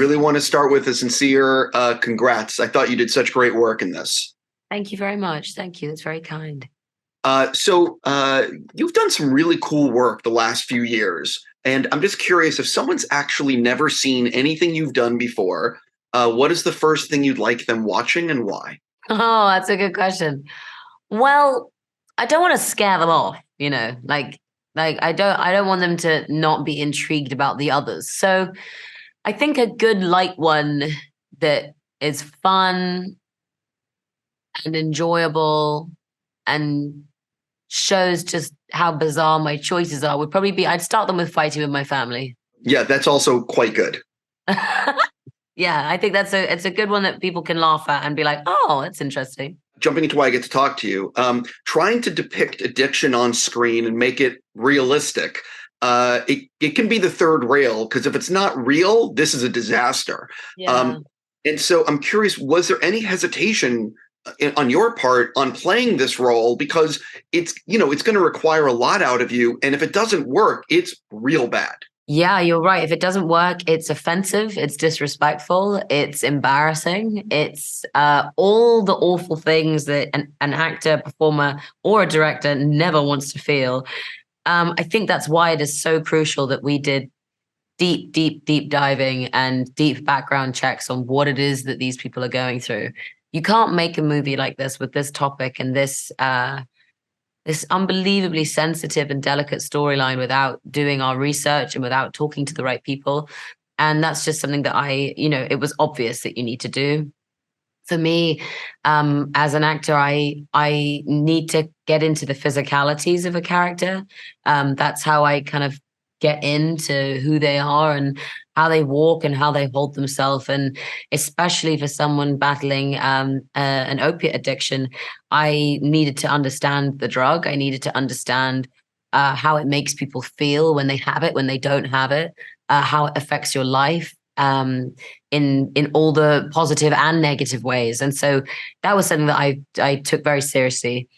really want to start with a sincere congrats. I thought you did such great work in this. Thank you very much. Thank you. That's very kind. So you've done some really cool work the last few years. And I'm just curious, if someone's actually never seen anything you've done before, what is the first thing you'd like them watching and why? Oh, that's a good question. Well, I don't want to scare them off, like I don't want them to not be intrigued about the others. So I think a good light one that is fun and enjoyable and shows just how bizarre my choices are would probably be, I'd start them with Fighting with My Family. Yeah, that's also quite good. Yeah, I think it's a good one that people can laugh at and be like, oh, that's interesting. Jumping into why I get to talk to you, trying to depict addiction on screen and make it realistic. It can be the third rail, because if it's not real, this is a disaster. Yeah. And so I'm curious, was there any hesitation on your part on playing this role? Because it's going to require a lot out of you. And if it doesn't work, it's real bad. Yeah, you're right. If it doesn't work, it's offensive, it's disrespectful, it's embarrassing, it's all the awful things that an actor, performer, or a director never wants to feel. I think that's why it is so crucial that we did deep diving and deep background checks on what it is that these people are going through. You can't make a movie like this with this topic and this unbelievably sensitive and delicate storyline without doing our research and without talking to the right people. And that's just something that it was obvious that you need to do. For me, as an actor, I need to get into the physicalities of a character. That's how I kind of get into who they are and how they walk and how they hold themselves. And especially for someone battling an opiate addiction, I needed to understand the drug. I needed to understand how it makes people feel when they have it, when they don't have it, how it affects your life in all the positive and negative ways. And so that was something that I took very seriously.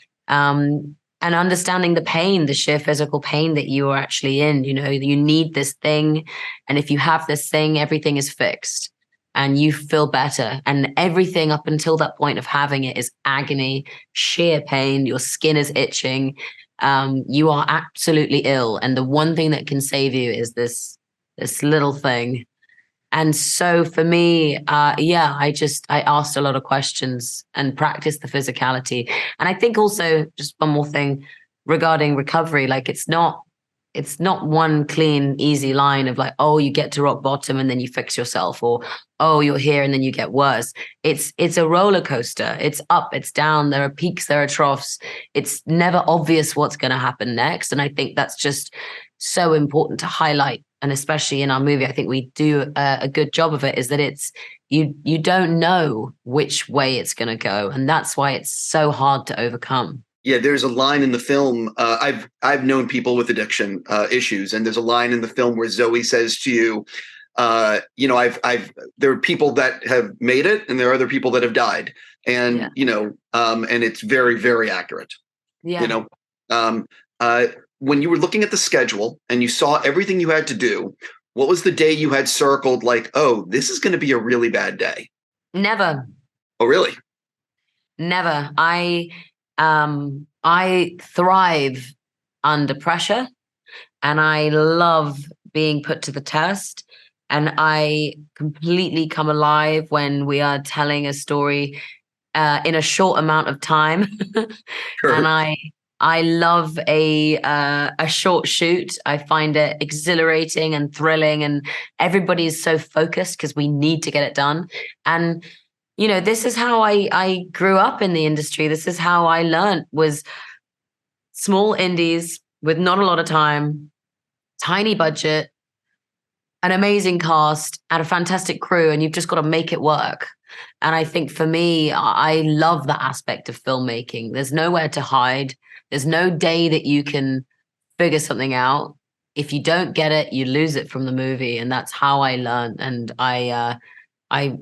And understanding the pain, the sheer physical pain that you are actually in. You need this thing. And if you have this thing, everything is fixed and you feel better. And everything up until that point of having it is agony, sheer pain. Your skin is itching. You are absolutely ill. And the one thing that can save you is this little thing. And so for me, I asked a lot of questions and practiced the physicality. And I think also just one more thing regarding recovery, like it's not one clean, easy line of like, oh, you get to rock bottom and then you fix yourself, or, oh, you're here and then you get worse. It's a roller coaster. It's up, it's down. There are peaks, there are troughs. It's never obvious what's going to happen next. And I think that's just so important to highlight. And especially in our movie, I think we do a good job of it, is that it's you don't know which way it's going to go. And that's why it's so hard to overcome. Yeah, there's a line in the film. I've known people with addiction issues, and there's a line in the film where Zoe says to you, there are people that have made it, and there are other people that have died, and and it's very, very accurate. Yeah. When you were looking at the schedule and you saw everything you had to do, what was the day you had circled like, oh, this is going to be a really bad day? Never. Oh, really? Never. I thrive under pressure, and I love being put to the test, and I completely come alive when we are telling a story in a short amount of time. Sure. And I love a short shoot. I find it exhilarating and thrilling, and everybody is so focused because we need to get it done. And this is how I grew up in the industry. This is how I learned, was small indies with not a lot of time, tiny budget, an amazing cast, and a fantastic crew, and you've just got to make it work. And I think for me, I love that aspect of filmmaking. There's nowhere to hide. There's no day that you can figure something out. If you don't get it, you lose it from the movie. And that's how I learned. And I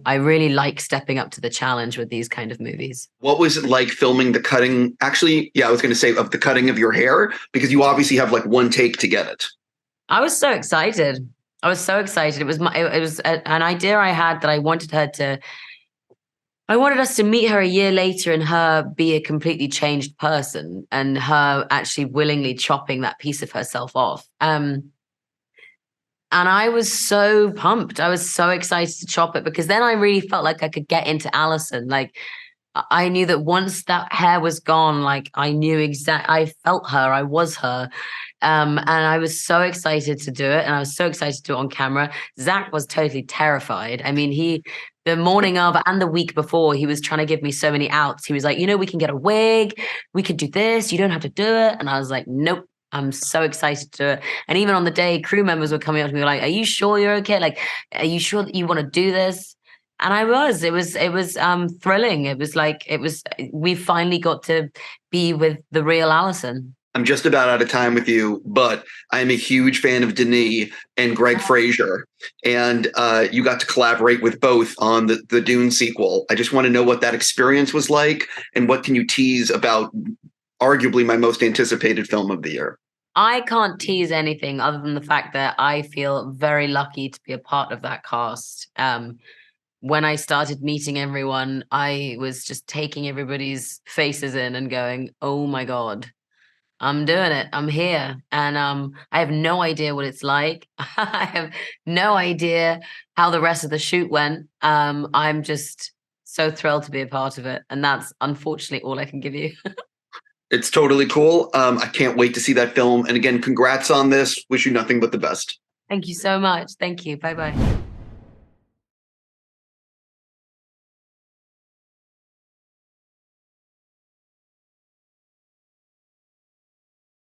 really like stepping up to the challenge with these kind of movies. What was it like filming the cutting? Actually, yeah, I was going to say of the cutting of your hair, because you obviously have like one take to get it. I was so excited. I was so excited. It was an idea I had that I wanted us to meet her a year later and her be a completely changed person and her actually willingly chopping that piece of herself off. And I was so pumped. I was so excited to chop it because then I really felt like I could get into Allison. Like I knew that once that hair was gone, like I knew I felt her, I was her. And I was so excited to do it. And I was so excited to do it on camera. Zach was totally terrified. I mean, the morning of and the week before, he was trying to give me so many outs. He was like, we can get a wig. We could do this. You don't have to do it. And I was like, nope. I'm so excited to do it. And even on the day, crew members were coming up to me like, are you sure you're okay? Like, are you sure that you want to do this? And I was. It was thrilling. We finally got to be with the real Allison. I'm just about out of time with you, but I'm a huge fan of Denis and Greg Fraser, and you got to collaborate with both on the Dune sequel. I just want to know what that experience was like, and what can you tease about arguably my most anticipated film of the year? I can't tease anything other than the fact that I feel very lucky to be a part of that cast. When I started meeting everyone, I was just taking everybody's faces in and going, oh my God, I'm doing it. I'm here. And I have no idea what it's like. I have no idea how the rest of the shoot went. I'm just so thrilled to be a part of it. And that's unfortunately all I can give you. It's totally cool. I can't wait to see that film. And again, congrats on this. Wish you nothing but the best. Thank you so much. Thank you. Bye-bye.